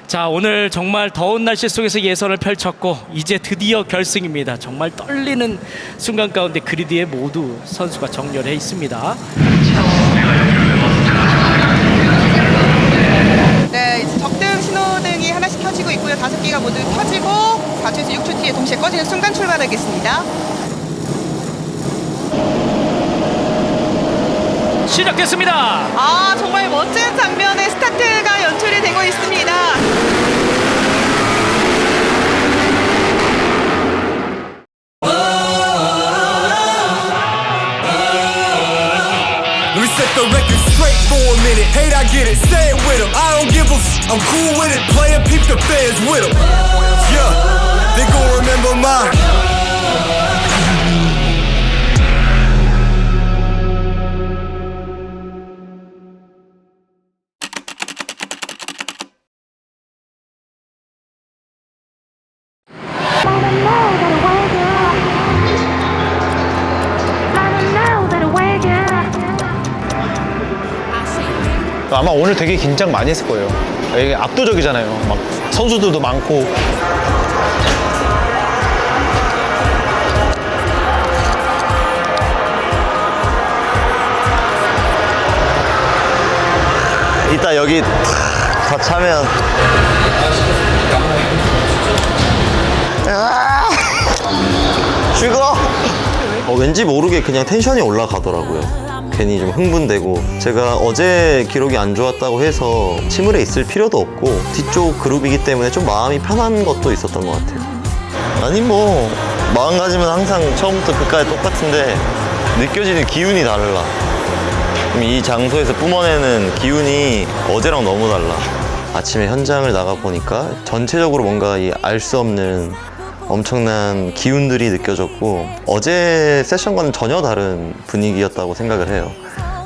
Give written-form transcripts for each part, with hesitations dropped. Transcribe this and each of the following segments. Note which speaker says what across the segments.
Speaker 1: 자, 오늘 정말 더운 날씨 속에서 예선을 펼쳤고 이제 드디어 결승입니다. 정말 떨리는 순간 가운데 그리드에 모두 선수가 정렬해 있습니다.
Speaker 2: 네, 이제 적등 신호등이 하나씩 켜지고 있고요. 5개가 모두 켜지고 4초에서 6초 뒤에 동시에 꺼지는 순간 출발하겠습니다.
Speaker 1: 시작됐습니다.
Speaker 2: 아, 정말 멋진 장면의 스타트가 연출이 되고 있습니다.
Speaker 3: Let me set the record straight for a minute. Hate, I get it, say it with 'em. I don't give a f. I'm cool with it. Playin' peep the fans with 'em. Yeah, they gon' remember mine.
Speaker 4: 아마 오늘 되게 긴장 많이 했을 거예요. 이게 압도적이잖아요. 막 선수들도 많고.
Speaker 5: 이따 여기 다 차면 죽어! 왠지 모르게 그냥 텐션이 올라가더라고요. 괜히 좀 흥분되고, 제가 어제 기록이 안 좋았다고 해서 침울해 있을 필요도 없고 뒤쪽 그룹이기 때문에 좀 마음이 편한 것도 있었던 것 같아요. 아니 뭐 마음가짐은 항상 처음부터 끝까지 똑같은데 느껴지는 기운이 달라. 이 장소에서 뿜어내는 기운이 어제랑 너무 달라. 아침에 현장을 나가보니까 전체적으로 뭔가 알 수 없는 엄청난 기운들이 느껴졌고, 어제 세션과는 전혀 다른 분위기였다고 생각을 해요.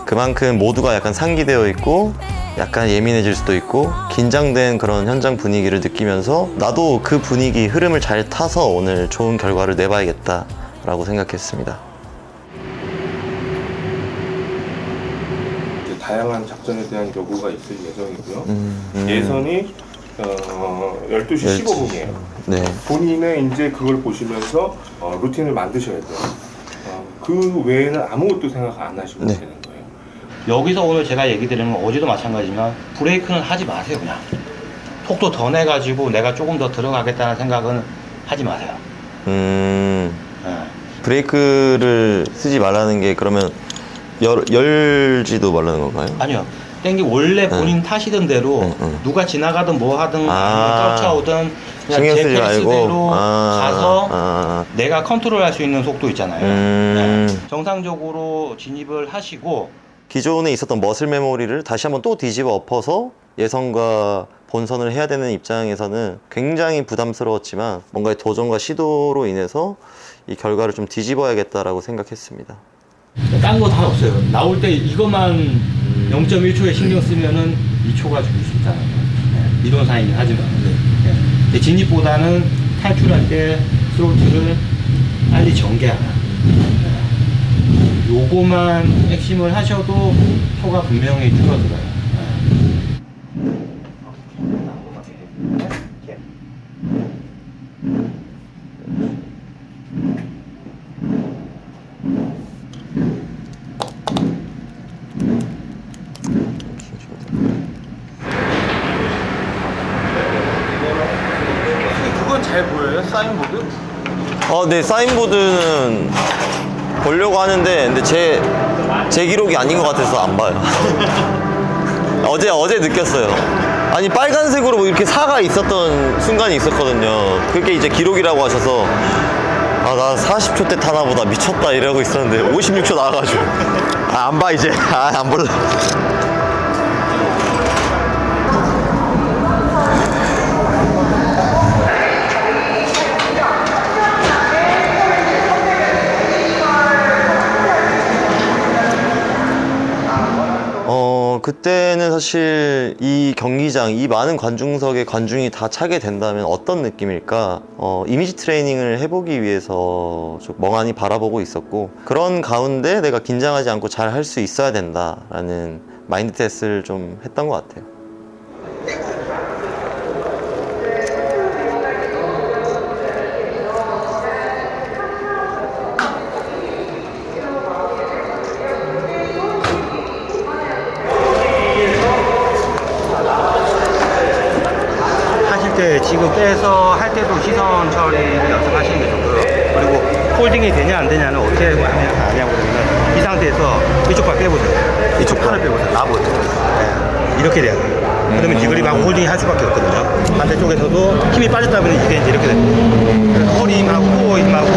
Speaker 5: 그만큼 모두가 약간 상기되어 있고 약간 예민해질 수도 있고 긴장된 그런 현장 분위기를 느끼면서 나도 그 분위기 흐름을 잘 타서 오늘 좋은 결과를 내봐야겠다 라고 생각했습니다.
Speaker 6: 다양한 작전에 대한 요구가 있을 예정이고요. 예선이 12시 15분이에요.
Speaker 5: 네.
Speaker 6: 본인의 이제 그걸 보시면서 루틴을 만드셔야 돼요. 그 외에는 아무것도 생각 안 하시면
Speaker 5: 네.
Speaker 6: 되는 거예요.
Speaker 7: 여기서 오늘 제가 얘기 드리는 건 어제도 마찬가지지만 브레이크는 하지 마세요. 그냥 속도 더 내가지고 내가 조금 더 들어가겠다는 생각은 하지 마세요.
Speaker 5: 네.
Speaker 7: 네.
Speaker 5: 브레이크를 쓰지 말라는 게 그러면 열지도 말라는 건가요?
Speaker 7: 아니요. 땡기 원래 본인 타시던 대로 누가 지나가든 뭐 하든 쫓아오든 그냥
Speaker 5: 신경
Speaker 7: 제
Speaker 5: 쓰지 말고
Speaker 7: 페이스대로 가서 내가 컨트롤할 수 있는 속도 있잖아요. 네. 정상적으로 진입을 하시고
Speaker 5: 기존에 있었던 머슬 메모리를 다시 한번 또 뒤집어 엎어서 예선과 본선을 해야 되는 입장에서는 굉장히 부담스러웠지만 뭔가의 도전과 시도로 인해서 이 결과를 좀 뒤집어야겠다라고 생각했습니다.
Speaker 7: 딴 거 다 없어요. 나올 때 이것만 0.1초에 신경 쓰면은 2초가 죽을 수 있잖아요. 네. 이론상이긴 하지만. 네. 근데 진입보다는 탈출할 때 스로틀을 빨리 전개하라. 네. 요거만 핵심을 하셔도 표가 분명히 줄어들어요.
Speaker 4: 그건 잘 보여요? 사인보드?
Speaker 5: 네, 사인보드는 보려고 하는데 근데 제 기록이 아닌 것 같아서 안 봐요. 어제 느꼈어요. 아니 빨간색으로 뭐 이렇게 사가 있었던 순간이 있었거든요. 그게 이제 기록이라고 하셔서 나 40초 때 타나 보다 미쳤다 이러고 있었는데 56초 나와가지고 안 봐 이제. 안 볼래. 그때는 사실 이 경기장, 이 많은 관중석에 관중이 다 차게 된다면 어떤 느낌일까? 이미지 트레이닝을 해보기 위해서 좀 멍하니 바라보고 있었고, 그런 가운데 내가 긴장하지 않고 잘 할 수 있어야 된다라는 마인드 테스트를 좀 했던 것 같아요.
Speaker 7: 때 지금 빼서 할 때도 시선 처리를 연습하시는 게 좋고요. 그리고 홀딩이 되냐 안 되냐는 어떻게 하냐고 그러면 이 상태에서 이쪽 발 빼보세요. 이쪽 팔을 빼보세요. 나보죠. 네. 이렇게 돼야 돼요. 그러면 디그립하고 홀딩이 할 수밖에 없거든요. 반대쪽에서도 힘이 빠졌다 보면 이게 이제 이렇게 됩니다. 그래서 허리 힘하고 코어 힘하고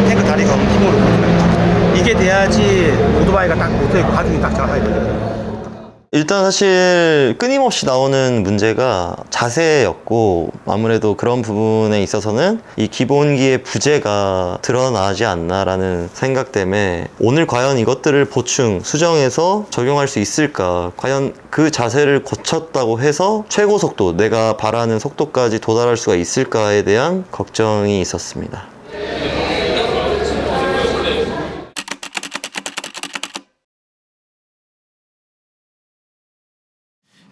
Speaker 7: 탱크 다리가 힘으로 보여요. 이게 돼야지 오토바이가 딱 모터있고 가중이 딱 정확하게 걸려요.
Speaker 5: 일단 사실 끊임없이 나오는 문제가 자세였고 아무래도 그런 부분에 있어서는 이 기본기의 부재가 드러나지 않나라는 생각 때문에 오늘 과연 이것들을 보충, 수정해서 적용할 수 있을까, 과연 그 자세를 고쳤다고 해서 최고 속도, 내가 바라는 속도까지 도달할 수가 있을까에 대한 걱정이 있었습니다.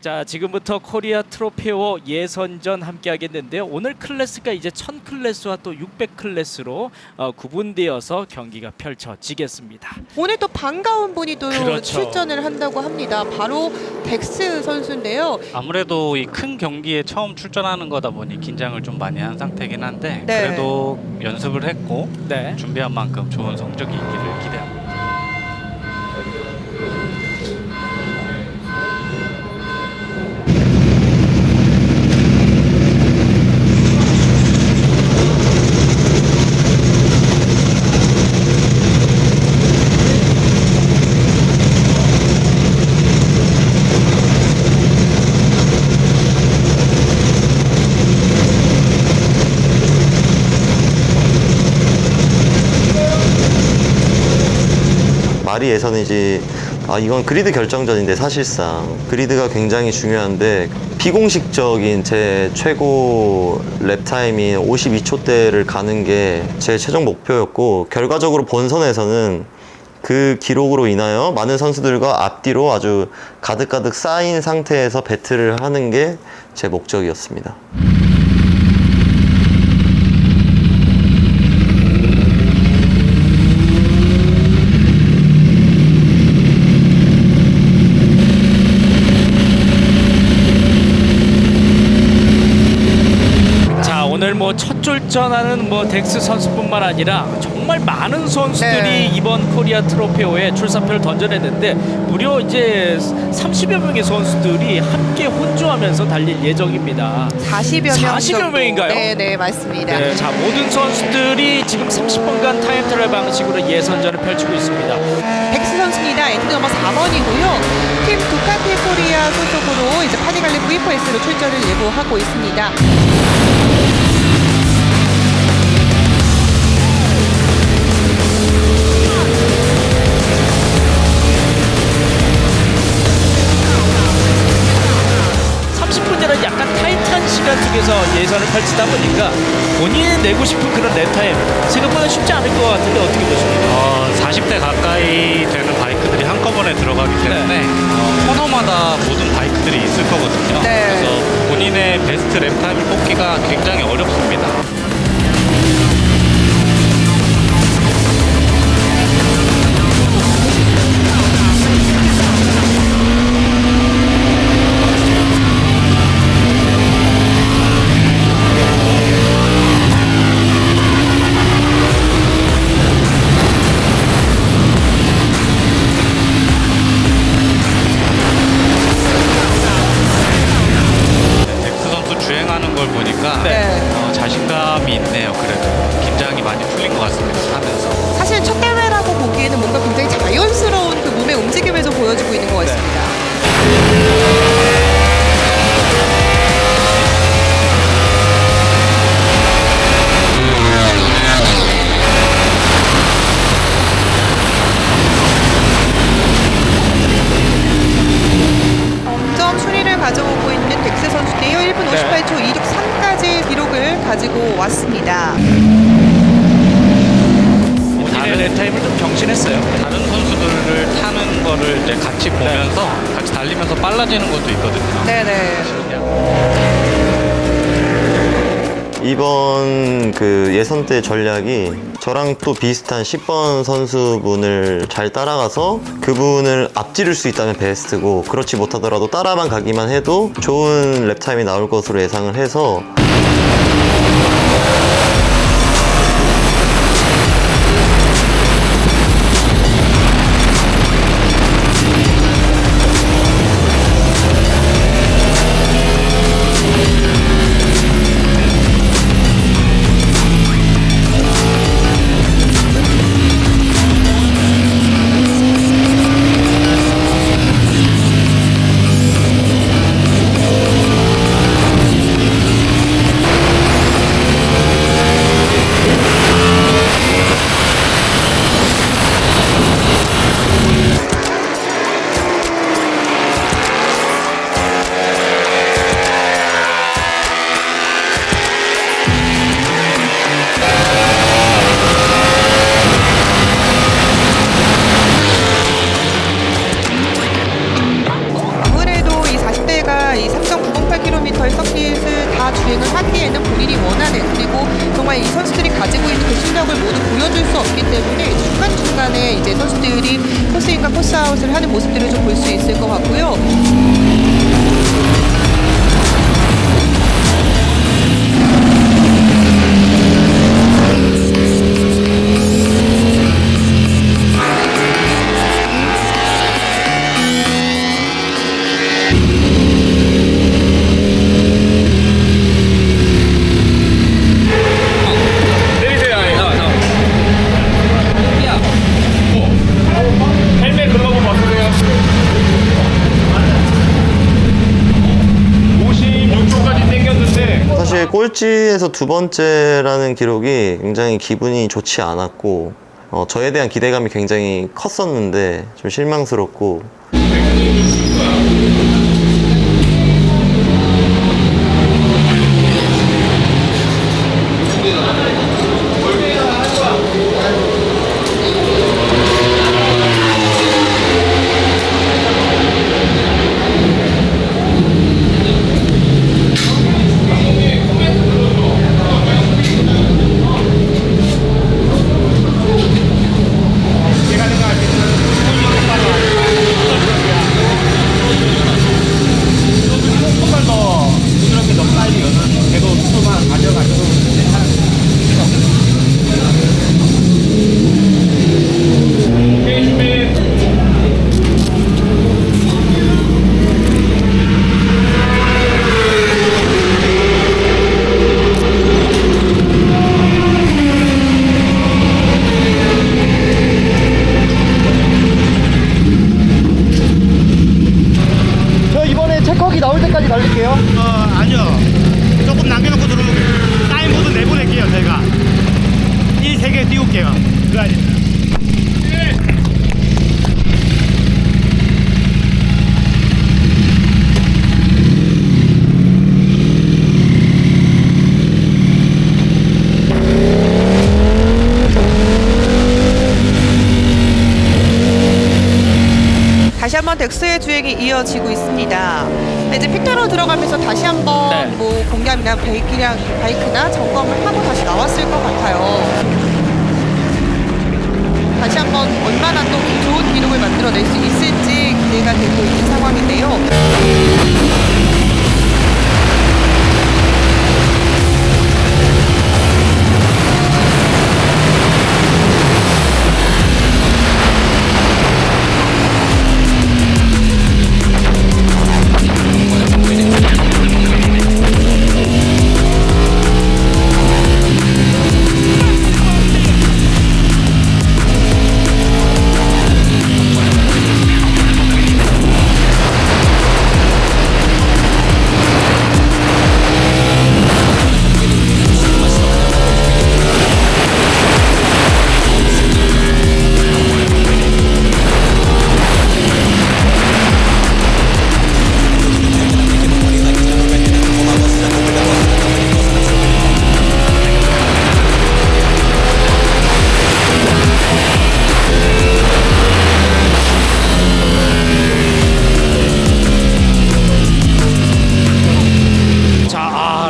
Speaker 1: 자, 지금부터 코리아 트로페오 예선전 함께 하겠는데요. 오늘 클래스가 이제 1000 클래스와 또 600 클래스로 구분되어서 경기가 펼쳐지겠습니다.
Speaker 2: 오늘 또 반가운 분이 또
Speaker 1: 그렇죠.
Speaker 2: 출전을 한다고 합니다. 바로 덱스 선수인데요.
Speaker 8: 아무래도 이 큰 경기에 처음 출전하는 거다 보니 긴장을 좀 많이 한 상태긴 한데
Speaker 2: 네.
Speaker 8: 그래도 연습을 했고
Speaker 1: 네.
Speaker 8: 준비한 만큼 좋은 성적이 있기를 기대합니다.
Speaker 5: 말이 예선이지 이건 그리드 결정전인데 사실상 그리드가 굉장히 중요한데 비공식적인 제 최고 랩 타임인 52초대를 가는 게 제 최종 목표였고 결과적으로 본선에서는 그 기록으로 인하여 많은 선수들과 앞뒤로 아주 가득가득 쌓인 상태에서 배틀을 하는 게 제 목적이었습니다.
Speaker 1: 오늘 뭐 첫 출전하는 뭐 덱스 선수뿐만 아니라 정말 많은 선수들이
Speaker 2: 네.
Speaker 1: 이번 코리아 트로페오에 출사표를 던져냈는데 무려 이제 30여 명의 선수들이 함께 혼주하면서 달릴 예정입니다.
Speaker 2: 40여 명
Speaker 1: 40여
Speaker 2: 정도.
Speaker 1: 명인가요?
Speaker 2: 네, 맞습니다.
Speaker 1: 네, 자, 모든 선수들이 지금 30분간 타임 트라이얼 방식으로 예선전을 펼치고 있습니다.
Speaker 2: 덱스 선수입니다. 엔트리 넘버 4번이고요. 팀 두카티 코리아 소속으로 이제 파니갈리 V4S로 출전을 예고하고 있습니다.
Speaker 1: 30분이라는 약간 타이트한 시간 속에서 예선을 펼치다 보니까 본인이 내고 싶은 그런 랩타임 생각보다 쉽지 않을 것 같은데 어떻게 보십니까?
Speaker 8: 40대 가까이 되는 바이크들이 한꺼번에 들어가기 때문에 코너마다 모든 바이크들이 있을 거거든요.
Speaker 2: 네.
Speaker 8: 그래서 본인의 베스트 랩타임을 뽑기가 굉장히 어렵습니다. 주행하는 걸 보니까
Speaker 2: 네.
Speaker 8: 자신감이 있네요. 그래도 긴장이 많이 풀린 것 같습니다. 하면서
Speaker 2: 사실 첫 대회라고 보기에는 뭔가 굉장히 자연스러운 그 몸의 움직임을 좀 보여주고 있는 것 같습니다. 점점 순위를 가져오고 있는 덱스 선수인데요. 1분 58초 263까지 기록을 가지고 왔습니다.
Speaker 1: 본인의 랩타임을 좀 경신했어요.
Speaker 8: 다른 선수들을 타는 거를 이제 같이 보면서 같이 달리면서 빨라지는 것도 있거든요.
Speaker 2: 네네.
Speaker 5: 이번 그 예선 때 전략이 저랑 또 비슷한 10번 선수분을 잘 따라가서 그분을 앞지를 수 있다면 베스트고 그렇지 못하더라도 따라만 가기만 해도 좋은 랩타임이 나올 것으로 예상을 해서
Speaker 2: 아무래도 이 40대가 이 3.908km의 서킷을 다 주행을 하기에는 본인이 원하는, 그리고 정말 이 선수들이 가지고 있는 그 실력을 모두 보여줄 수 없기 때문에 중간중간에 이제 선수들이 코스인과 코스아웃을 하는 모습들을 좀 볼 수 있을 것 같고요.
Speaker 6: 헬멧 그럼 한번 벗으세요. 56초까지 땡겼는데
Speaker 5: 사실 꼴찌에서 두 번째라는 기록이 굉장히 기분이 좋지 않았고 저에 대한 기대감이 굉장히 컸었는데 좀 실망스럽고
Speaker 4: 저 이번에 체커기 나올 때까지 달릴게요.
Speaker 7: 아니요. 조금 남겨놓고 들어오게. 사인 모드 내보낼게요, 제가. 이 세 개 띄울게요. 그 안에.
Speaker 2: 다시 한번 덱스의 주행이 이어지고 있습니다. 이제 픽터로 들어가면서 다시 한번
Speaker 1: 네.
Speaker 2: 뭐 공략이나 바이크나 점검을 하고 다시 나왔을 것 같아요. 다시 한번 얼마나 또 좋은 기록을 만들어낼 수 있을지 기대가 되고 있는 상황인데요.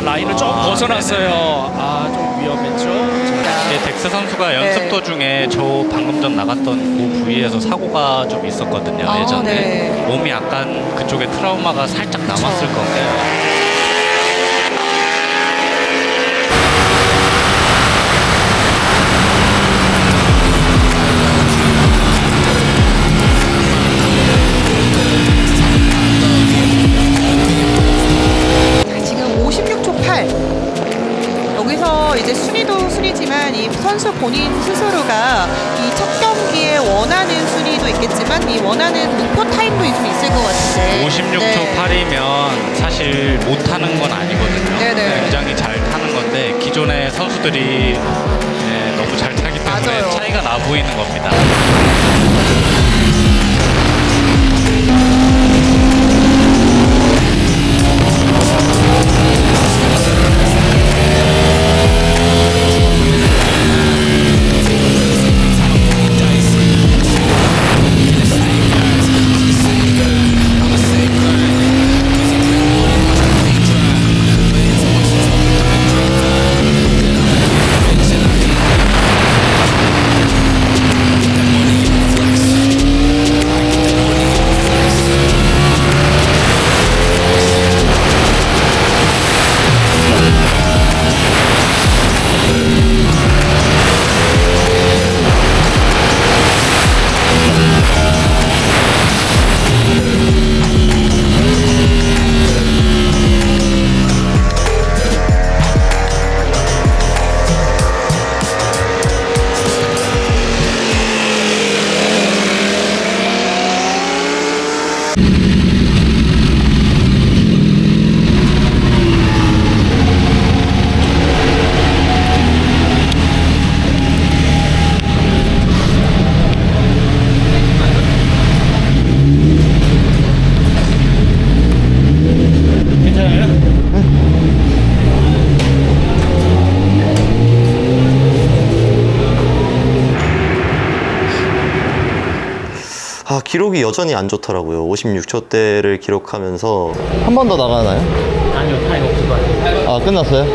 Speaker 1: 라인을 좀 벗어났어요. 좀 위험했죠.
Speaker 8: 네, 덱스 선수가 연습 도중에 저 방금 전 나갔던 그 부위에서 사고가 좀 있었거든요. 예전에
Speaker 2: 네.
Speaker 8: 몸이 약간 그쪽에 트라우마가 살짝 남았을 건데
Speaker 2: 8. 여기서 이제 순위도 순위지만 이 선수 본인 스스로가 이 첫 경기에 원하는 순위도 있겠지만 이 원하는 목표 타임도 좀 있을 것 같은데
Speaker 8: 56초
Speaker 2: 네.
Speaker 8: 8이면 사실 못하는 건 아니거든요.
Speaker 2: 네네.
Speaker 8: 굉장히 잘 타는 건데 기존의 선수들이 너무 잘 타기 때문에
Speaker 2: 맞아요.
Speaker 8: 차이가 나 보이는 겁니다.
Speaker 5: 기록이 여전히 안 좋더라고요. 56초대를 기록하면서 한 번 더 나가나요?
Speaker 7: 아니요, 타임 없을 것 같아요.
Speaker 5: 아, 끝났어요?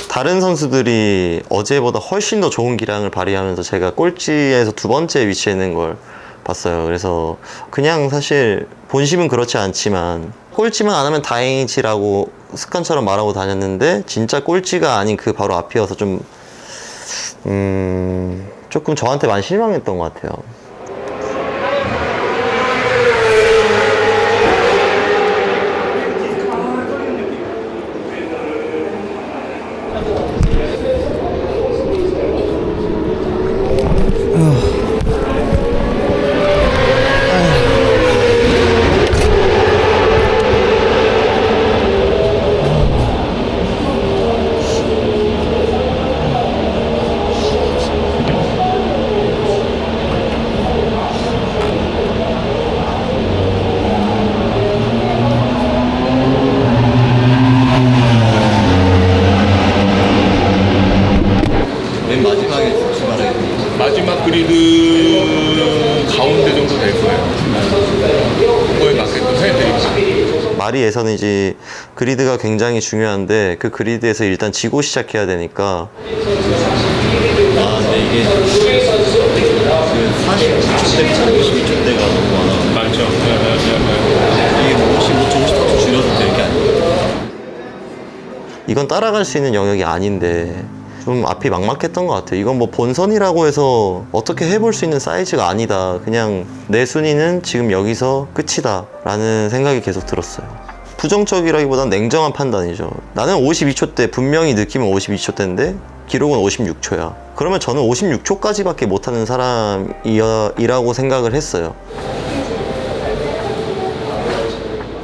Speaker 5: 다른 선수들이 어제보다 훨씬 더 좋은 기량을 발휘하면서 제가 꼴찌에서 두 번째 위치에 있는 걸 봤어요. 그래서 그냥 사실 본심은 그렇지 않지만 꼴찌만 안 하면 다행이지라고 습관처럼 말하고 다녔는데 진짜 꼴찌가 아닌 그 바로 앞이어서 좀 조금 저한테 많이 실망했던 것 같아요.
Speaker 6: 마지막 그리드 가운데 정도 될 거예요. 그거에 맞게끔 해드립니다.
Speaker 5: 마리에서는 그리드가 굉장히 중요한데 그 그리드에서 일단 지고 시작해야 되니까.
Speaker 9: 아, 근데 이게 그 49초대, 52초대가 너무 많아.
Speaker 6: 맞죠.
Speaker 9: 이게 뭐 55초, 54초 줄여도 될 게 아니에요.
Speaker 5: 이건 따라갈 수 있는 영역이 아닌데 좀 앞이 막막했던 것 같아요. 이건 뭐 본선이라고 해서 어떻게 해볼 수 있는 사이즈가 아니다. 그냥 내 순위는 지금 여기서 끝이다 라는 생각이 계속 들었어요. 부정적이라기보단 냉정한 판단이죠. 나는 52초대, 분명히 느낌은 52초대인데 기록은 56초야. 그러면 저는 56초까지밖에 못하는 사람이라고 생각을 했어요.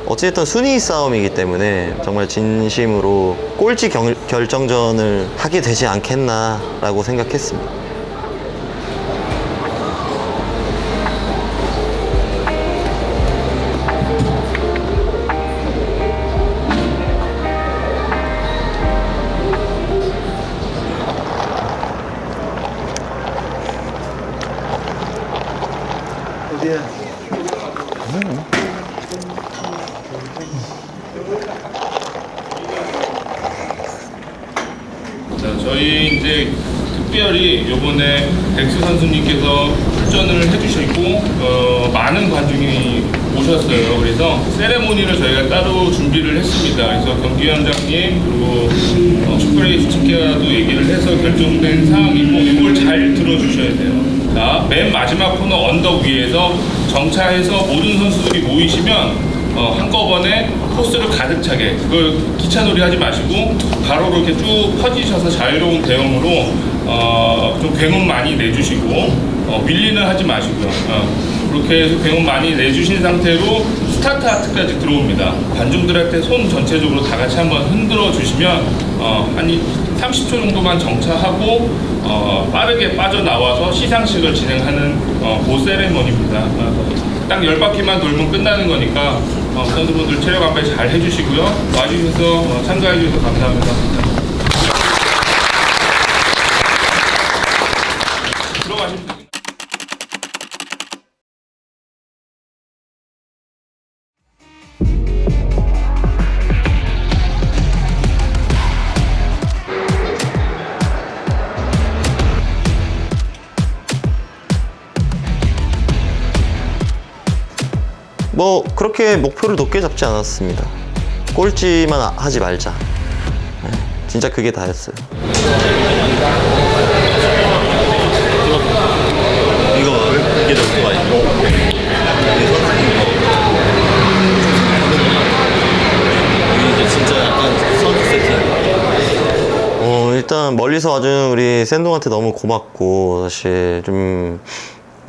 Speaker 5: 어쨌든 순위 싸움이기 때문에 정말 진심으로 꼴찌 결정전을 하게 되지 않겠나 라고 생각했습니다.
Speaker 6: 자, 저희 이제 특별히 요번에 덱스 선수님께서 출전을 해주셨고 많은 관중이 오셨어요. 그래서 세레모니를 저희가 따로 준비를 했습니다. 그래서 경기위원장님 그리고 슈퍼레이스 치케라도 얘기를 해서 결정된 사항이고 이걸 잘 들어주셔야 돼요. 자, 있습니다. 맨 마지막 코너 언덕 위에서 정차해서 모든 선수들이 모이시면 한꺼번에 코스를 가득 차게, 그걸 기차놀이 하지 마시고 가로로 이렇게 쭉 퍼지셔서 자유로운 대형으로 좀 굉음 많이 내주시고 밀리는 하지 마시고요. 그렇게 해서 굉음 많이 내주신 상태로 스타트 하트까지 들어옵니다. 관중들한테 손 전체적으로 다 같이 한번 흔들어 주시면 한 30초 정도만 정차하고 빠르게 빠져나와서 시상식을 진행하는 그 세레머니입니다. 딱 10바퀴만 돌면 끝나는 거니까 선수분들 체력 안배 잘 해주시고요. 와주셔서 참가해주셔서 감사합니다. 들어가시면 됩니다.
Speaker 5: 뭐 그렇게 목표를 높게 잡지 않았습니다. 꼴찌만 하지 말자. 네, 진짜 그게 다였어요.
Speaker 9: 이게 더 목표가 아니고 이게 이제 진짜 약간 선수 세팅.
Speaker 5: 일단 멀리서 와준 우리 샌동한테 너무 고맙고 사실 좀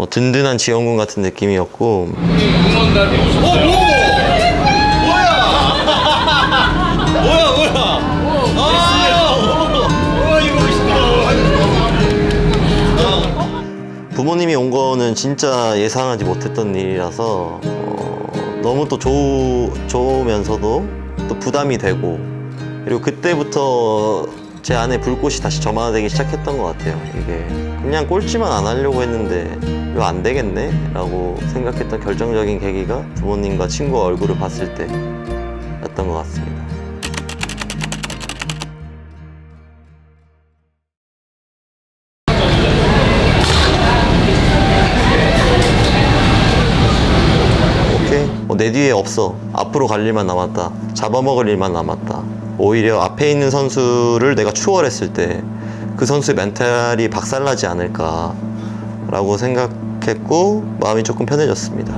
Speaker 5: 든든한 지원군 같은 느낌이었고.
Speaker 6: 응원단이 오셨어요.
Speaker 5: 부모님이 온 거는 진짜 예상하지 못했던 일이라서 너무 또 좋으면서도 또 부담이 되고, 그리고 그때부터 제 안에 불꽃이 다시 점화되기 시작했던 것 같아요. 이게 그냥 꼴찌만 안 하려고 했는데 이거 안 되겠네 라고 생각했던 결정적인 계기가 부모님과 친구 얼굴을 봤을 때였던 것 같습니다. 내 뒤에 없어. 앞으로 갈 일만 남았다. 잡아먹을 일만 남았다. 오히려 앞에 있는 선수를 내가 추월했을 때 그 선수의 멘탈이 박살나지 않을까 라고 생각했고 마음이 조금 편해졌습니다.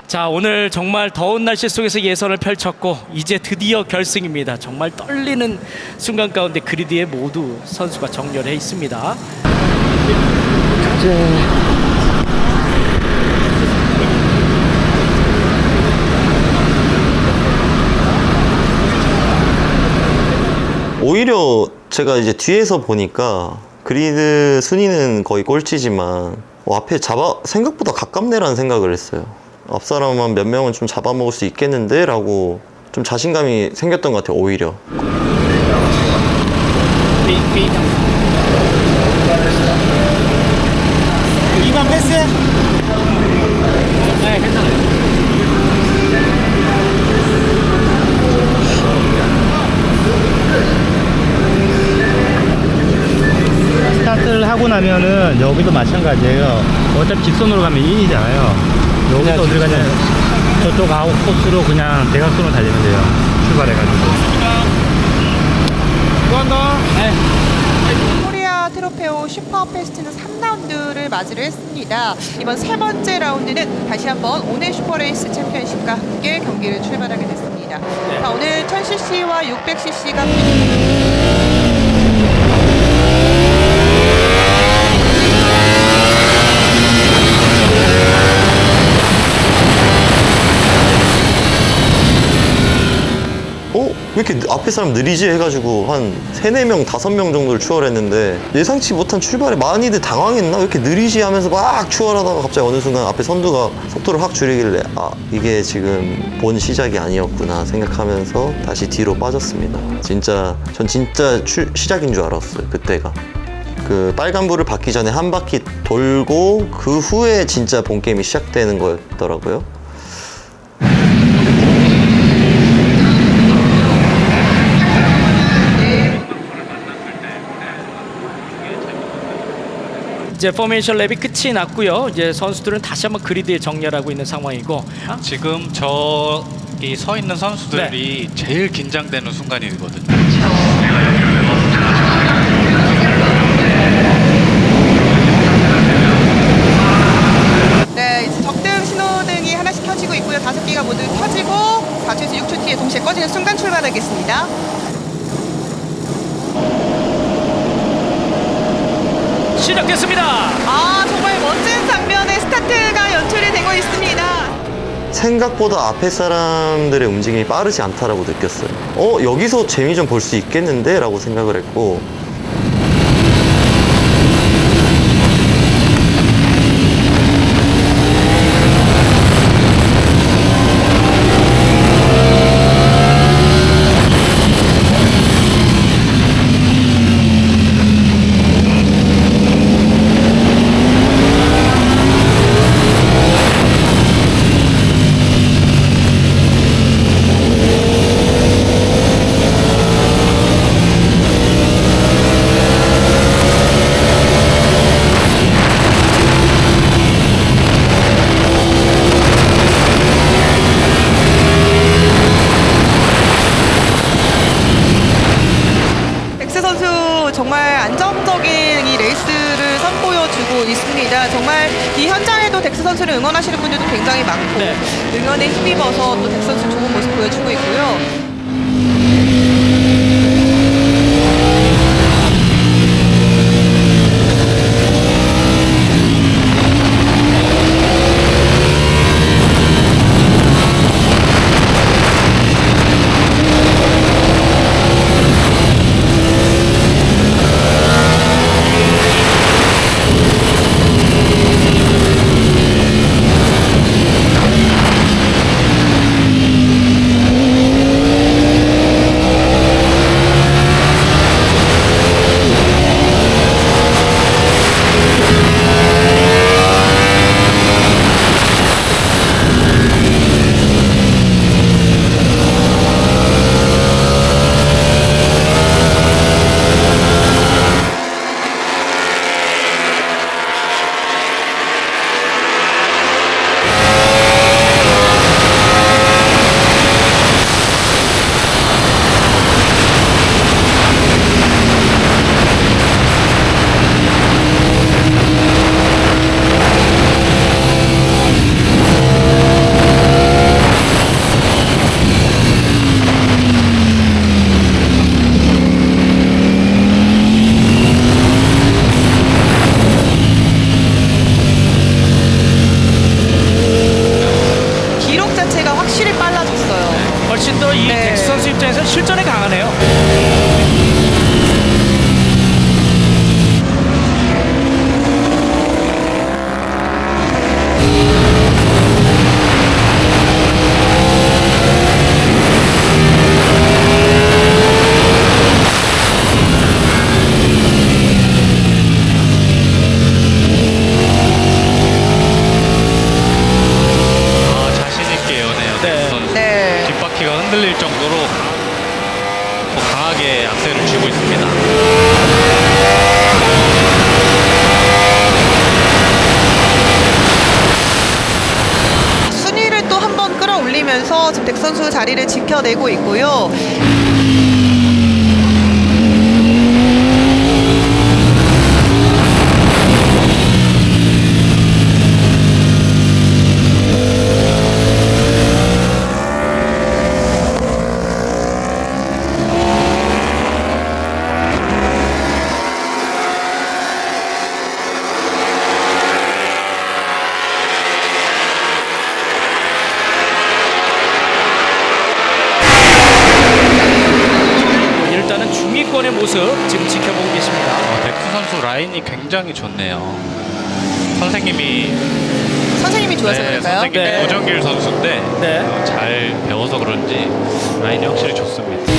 Speaker 1: 자, 오늘 정말 더운 날씨 속에서 예선을 펼쳤고 이제 드디어 결승입니다. 정말 떨리는 순간 가운데 그리드에 모두 선수가 정렬해 있습니다.
Speaker 5: 오히려 제가 이제 뒤에서 보니까 그리드 순위는 거의 꼴찌지만 앞에 생각보다 가깝네라는 생각을 했어요. 앞 사람만 몇 명은 좀 잡아먹을 수 있겠는데 라고 좀 자신감이 생겼던 것 같아요. 오히려.
Speaker 7: 이만 패스? 네, 괜찮아요. 스타트를 하고 나면은 여기도 마찬가지예요. 어차피 직선으로 가면 2인이잖아요. 여기서 어디를 가냐, 저쪽 아웃 코스로 그냥 대각선으로 달리면 돼요. 출발해가지고. 수고한다. 네.
Speaker 2: 코리아 트로페오 슈퍼 페스트는 3라운드를 맞이를 했습니다. 이번 세 번째 라운드는 다시 한번 오네 슈퍼레이스 챔피언십과 함께 경기를 출발하게 됐습니다. 자, 오늘 1000cc와 600cc가
Speaker 5: 왜 이렇게 이렇게 앞에 사람 느리지 해가지고 한 3, 4명, 5명 정도를 추월했는데 예상치 못한 출발에 많이들 당황했나? 왜 이렇게 느리지 하면서 막 추월하다가 갑자기 어느 순간 앞에 선두가 속도를 확 줄이길래 아 이게 지금 본 시작이 아니었구나 생각하면서 다시 뒤로 빠졌습니다. 전 진짜 시작인 줄 알았어요. 그때가. 그 빨간불을 받기 전에 한 바퀴 돌고 그 후에 진짜 본 게임이 시작되는 거였더라고요.
Speaker 1: 이제 포메이션 랩이 끝이 났고요. 이제 선수들은 다시 한번 그리드에 정렬하고 있는 상황이고
Speaker 8: 지금 저기 서 있는 선수들이 제일 긴장되는 순간이거든요.
Speaker 2: 네, 이제 적등 신호등이 하나씩 켜지고 있고요. 5개가 모두 켜지고 4초에서 6초 뒤에 동시에 꺼지는 순간 출발하겠습니다.
Speaker 1: 시작됐습니다.
Speaker 2: 아, 정말 멋진 장면의 스타트가 연출이 되고 있습니다.
Speaker 5: 생각보다 앞에 사람들의 움직임이 빠르지 않다라고 느꼈어요. 여기서 재미 좀 볼 수 있겠는데? 라고 생각을 했고
Speaker 2: 덱스 선수 정말 안정적인 이 레이스를 선보여주고 있습니다. 정말 이 현장에도 덱스 선수를 응원하시는 분들도 굉장히 많고
Speaker 1: 네.
Speaker 2: 응원에 힘입어서 또 덱스 선수 좋은 모습 보여주고 있고요. 기록 자체가 확실히 빨라졌어요.
Speaker 1: 훨씬 더 이
Speaker 2: 네.
Speaker 1: 덱스 선수 입장에서 실전에 강하네요.
Speaker 8: 자신 있게 여네요.
Speaker 1: 네.
Speaker 8: 선수.
Speaker 2: 네.
Speaker 8: 뒷바퀴가 흔들릴 정도로 강하게 악셀을 쥐고 있습니다.
Speaker 2: 순위를 또 한 번 끌어올리면서 지금 덱스 선수 자리를 지켜내고 있고요.
Speaker 1: 모습 지금 지켜보고 계십니다.
Speaker 8: 덱스 선수 라인이 굉장히 좋네요. 선생님이
Speaker 2: 좋아서
Speaker 8: 네,
Speaker 2: 그럴까요?
Speaker 8: 선생님이
Speaker 1: 네.
Speaker 8: 노정길 선수인데
Speaker 1: 네.
Speaker 8: 잘 배워서 그런지 라인이 확실히 좋습니다.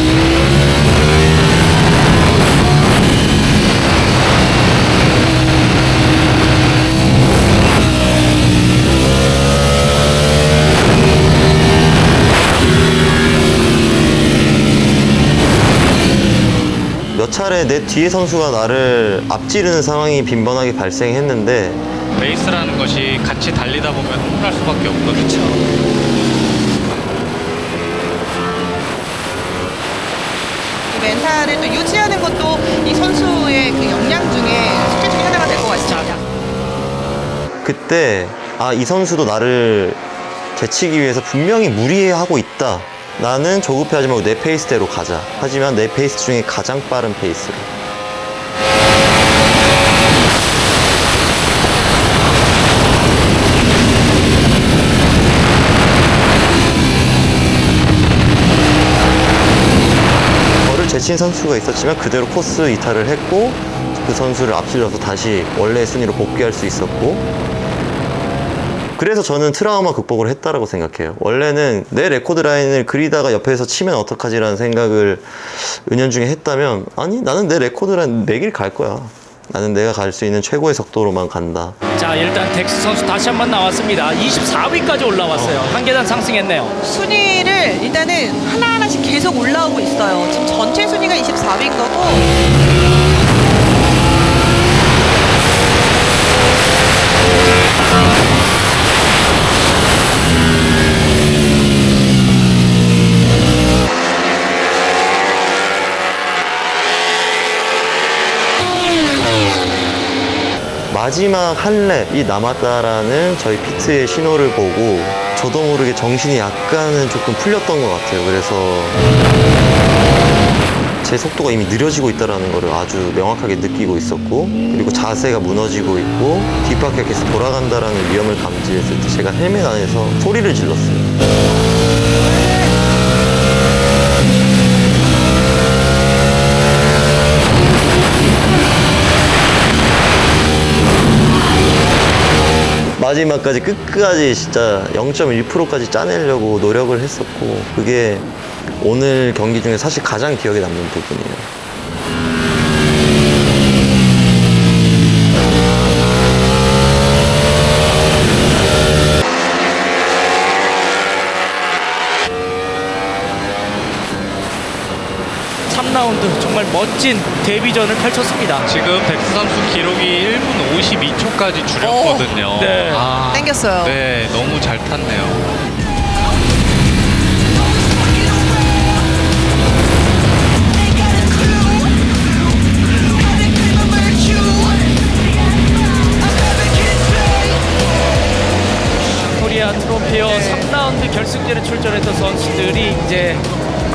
Speaker 5: 몇 차례 내 뒤에 선수가 나를 앞지르는 상황이 빈번하게 발생했는데
Speaker 8: 레이스라는 것이 같이 달리다 보면 흥분할 수밖에 없거든요.
Speaker 2: 멘탈을 또 유지하는 것도 이 선수의 그 역량 중에 숙제 중에 하나가 될 것 같습니다.
Speaker 5: 그때 아, 이 선수도 나를 제치기 위해서 분명히 무리하고 있다. 나는 조급해하지 말고 내 페이스대로 가자. 하지만 내 페이스 중에 가장 빠른 페이스로. 저를 제친 선수가 있었지만 그대로 코스 이탈을 했고 그 선수를 앞질러서 다시 원래의 순위로 복귀할 수 있었고, 그래서 저는 트라우마 극복을 했다라고 생각해요. 원래는 내 레코드 라인을 그리다가 옆에서 치면 어떡하지라는 생각을 은연중에 했다면, 아니 나는 내 레코드 라인 내 길 갈 거야. 나는 내가 갈 수 있는 최고의 속도로만 간다.
Speaker 1: 자, 일단 덱스 선수 다시 한번 나왔습니다. 24위까지 올라왔어요. 한 계단 상승했네요.
Speaker 2: 순위를 일단은 하나하나씩 계속 올라오고 있어요. 지금 전체 순위가 24위인 거고,
Speaker 5: 마지막 한 랩이 남았다라는 저희 피트의 신호를 보고 저도 모르게 정신이 약간은 조금 풀렸던 것 같아요. 그래서 제 속도가 이미 느려지고 있다는 것을 아주 명확하게 느끼고 있었고, 그리고 자세가 무너지고 있고 뒷바퀴가 계속 돌아간다는 위험을 감지했을 때 제가 헬멧 안에서 소리를 질렀어요. 마지막까지 끝까지 진짜 0.1%까지 짜내려고 노력을 했었고, 그게 오늘 경기 중에 사실 가장 기억에 남는 부분이에요.
Speaker 1: 정말 멋진 데뷔전을 펼쳤습니다.
Speaker 8: 지금 덱스 선수 기록이 1분 52초까지 줄였거든요.
Speaker 1: 네.
Speaker 2: 땡겼어요.
Speaker 8: 네, 너무 잘 탔네요.
Speaker 1: 코리아 트로페어 3라운드 결승전에 출전했던 선수들이 이제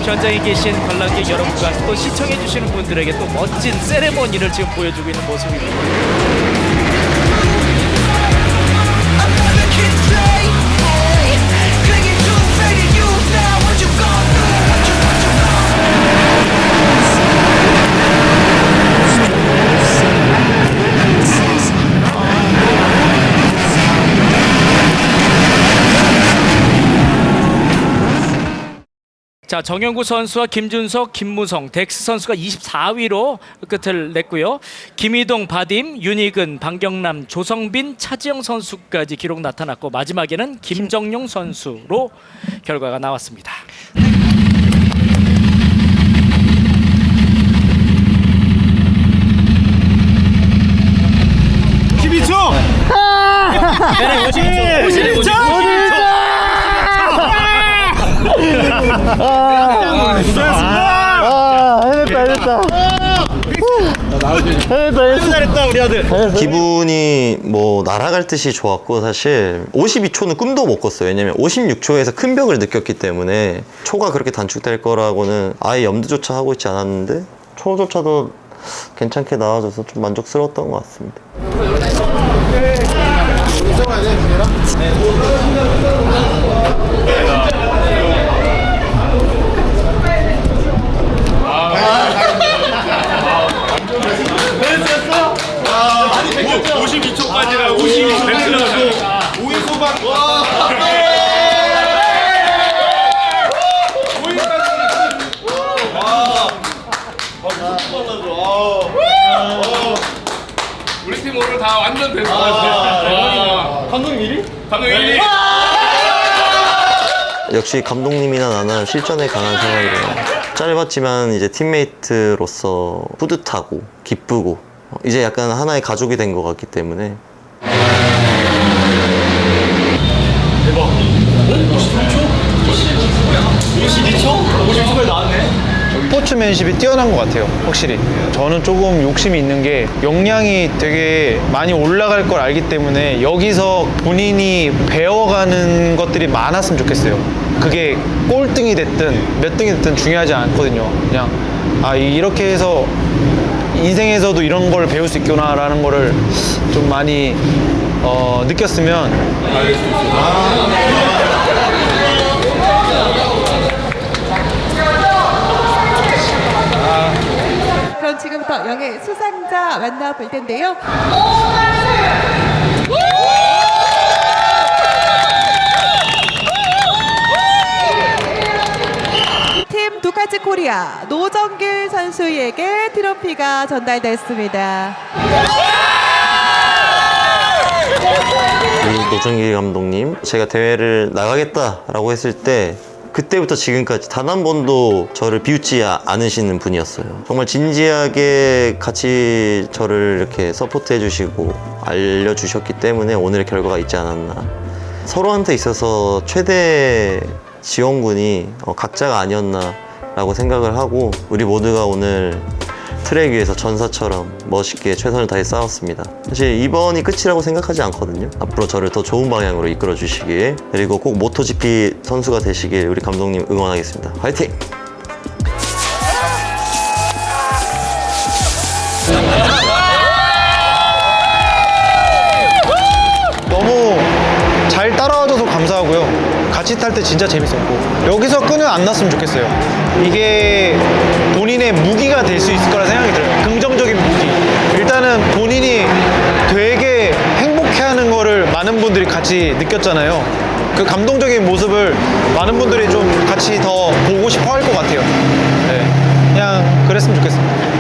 Speaker 1: 현장에 계신 관람객 여러분과 또 시청해주시는 분들에게 또 멋진 세레머니를 지금 보여주고 있는 모습입니다. 자, 정영구 선수와 김준석, 김무성, 덱스 선수가 24위로 끝을 냈고요. 김희동, 바딤, 윤희근, 방경남, 조성빈, 차지영 선수까지 기록 나타났고, 마지막에는 김정용 선수로 결과가 나왔습니다.
Speaker 5: 기분이 뭐 날아갈 듯이 좋았고, 사실 52초는 꿈도 못 꿨어요. 왜냐면 56초에서 큰 벽을 느꼈기 때문에 초가 그렇게 단축될 거라고는 아예 염두조차 하고 있지 않았는데, 초조차도 괜찮게 나와줘서 좀 만족스러웠던 것 같습니다.
Speaker 6: 52초까지가 52초 멘트라고. 우리 팀 오늘 다 완전 됐어. 대박이다.
Speaker 7: 감독님 1위?
Speaker 6: 감독 1위.
Speaker 5: 역시 감독님이나 나나 실전에 강한 생각이래요. 짧았지만 이제 팀메이트로서 뿌듯하고 기쁘고 이제 약간 하나의 가족이 된 것 같기 때문에
Speaker 7: 대박. 52초까지 나왔네.
Speaker 4: 스포츠맨십이 뛰어난 것 같아요, 확실히. 저는 조금 욕심이 있는 게 역량이 되게 많이 올라갈 걸 알기 때문에 여기서 본인이 배워가는 것들이 많았으면 좋겠어요. 그게 꼴등이 됐든 몇 등이 됐든 중요하지 않거든요. 그냥 이렇게 해서 인생에서도 이런 걸 배울 수 있구나라는 거를 좀 많이 느꼈으면
Speaker 2: 그럼 지금부터 영예 수상자 만나볼 텐데요. 팀 두카츠 코리아 노정길 선수에게 트로피가 전달됐습니다.
Speaker 5: 우리 노정길 감독님, 제가 대회를 나가겠다라고 했을 때 그때부터 지금까지 단 한 번도 저를 비웃지 않으시는 분이었어요. 정말 진지하게 같이 저를 이렇게 서포트해 주시고 알려주셨기 때문에 오늘의 결과가 있지 않았나. 서로한테 있어서 최대 지원군이 각자가 아니었나라고 생각을 하고 우리 모두가 오늘 트랙 위에서 전사처럼 멋있게 최선을 다해 싸웠습니다. 사실 이번이 끝이라고 생각하지 않거든요. 앞으로 저를 더 좋은 방향으로 이끌어 주시길, 그리고 꼭 모토GP 선수가 되시길 우리 감독님 응원하겠습니다. 화이팅!
Speaker 4: 너무 잘 따라와줘서 감사하고요. 같이 탈 때 진짜 재밌었고 여기서 끈은 안 났으면 좋겠어요. 이게 본인의 무기가 될 수 있을 거라 생각이 들어요. 긍정적인 무기. 일단은 본인이 되게 행복해하는 거를 많은 분들이 같이 느꼈잖아요. 그 감동적인 모습을 많은 분들이 좀 같이 더 보고 싶어 할 것 같아요. 네. 그냥 그랬으면 좋겠습니다.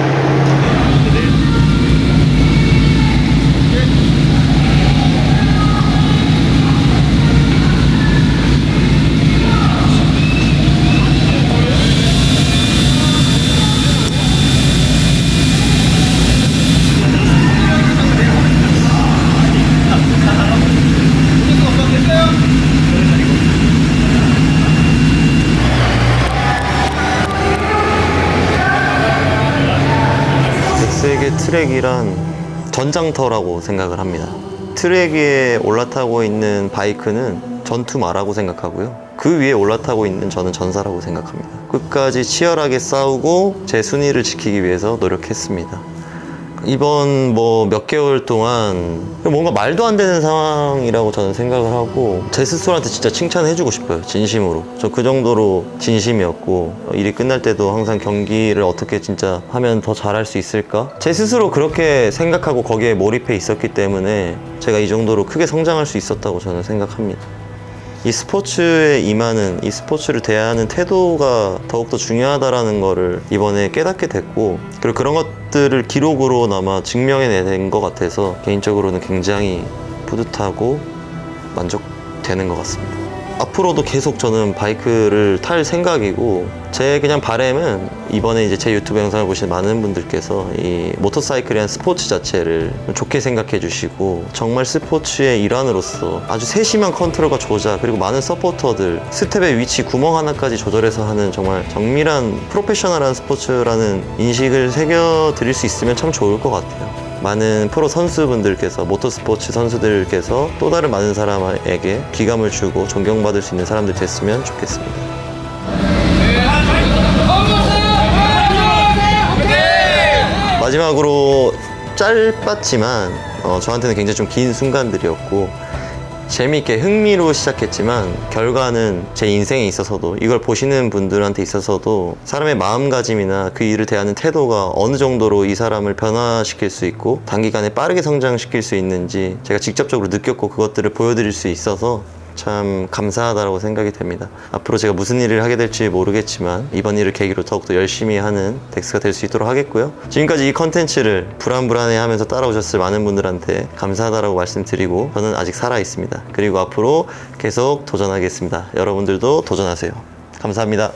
Speaker 5: 덱스에게 트랙이란 전장터라고 생각을 합니다. 트랙 위에 올라타고 있는 바이크는 전투마라고 생각하고요. 그 위에 올라타고 있는 저는 전사라고 생각합니다. 끝까지 치열하게 싸우고 제 순위를 지키기 위해서 노력했습니다. 이번 몇 개월 동안 뭔가 말도 안 되는 상황이라고 저는 생각을 하고 제 스스로한테 진짜 칭찬해주고 싶어요. 진심으로. 저 그 정도로 진심이었고 일이 끝날 때도 항상 경기를 어떻게 진짜 하면 더 잘할 수 있을까? 제 스스로 그렇게 생각하고 거기에 몰입해 있었기 때문에 제가 이 정도로 크게 성장할 수 있었다고 저는 생각합니다. 이 스포츠에 임하는, 이 스포츠를 대하는 태도가 더욱더 중요하다는 거를 이번에 깨닫게 됐고, 그리고 그런 것들을 기록으로나마 증명해낸 것 같아서 개인적으로는 굉장히 뿌듯하고 만족되는 것 같습니다. 앞으로도 계속 저는 바이크를 탈 생각이고, 제 그냥 바람은 이번에 이제 제 유튜브 영상을 보신 많은 분들께서 이 모터사이클이란 스포츠 자체를 좋게 생각해 주시고, 정말 스포츠의 일환으로서 아주 세심한 컨트롤과 조작, 그리고 많은 서포터들, 스텝의 위치 구멍 하나까지 조절해서 하는 정말 정밀한 프로페셔널한 스포츠라는 인식을 새겨드릴 수 있으면 참 좋을 것 같아요. 많은 프로 선수분들께서, 모터스포츠 선수들께서 또 다른 많은 사람에게 귀감을 주고 존경받을 수 있는 사람들 됐으면 좋겠습니다. 마지막으로 짧았지만 저한테는 굉장히 좀 긴 순간들이었고, 재미있게 흥미로 시작했지만 결과는 제 인생에 있어서도 이걸 보시는 분들한테 있어서도 사람의 마음가짐이나 그 일을 대하는 태도가 어느 정도로 이 사람을 변화시킬 수 있고 단기간에 빠르게 성장시킬 수 있는지 제가 직접적으로 느꼈고 그것들을 보여드릴 수 있어서 참 감사하다고 생각이 됩니다. 앞으로 제가 무슨 일을 하게 될지 모르겠지만 이번 일을 계기로 더욱더 열심히 하는 덱스가 될 수 있도록 하겠고요. 지금까지 이 컨텐츠를 불안불안해하면서 따라오셨을 많은 분들한테 감사하다고 말씀드리고 저는 아직 살아있습니다. 그리고 앞으로 계속 도전하겠습니다. 여러분들도 도전하세요. 감사합니다.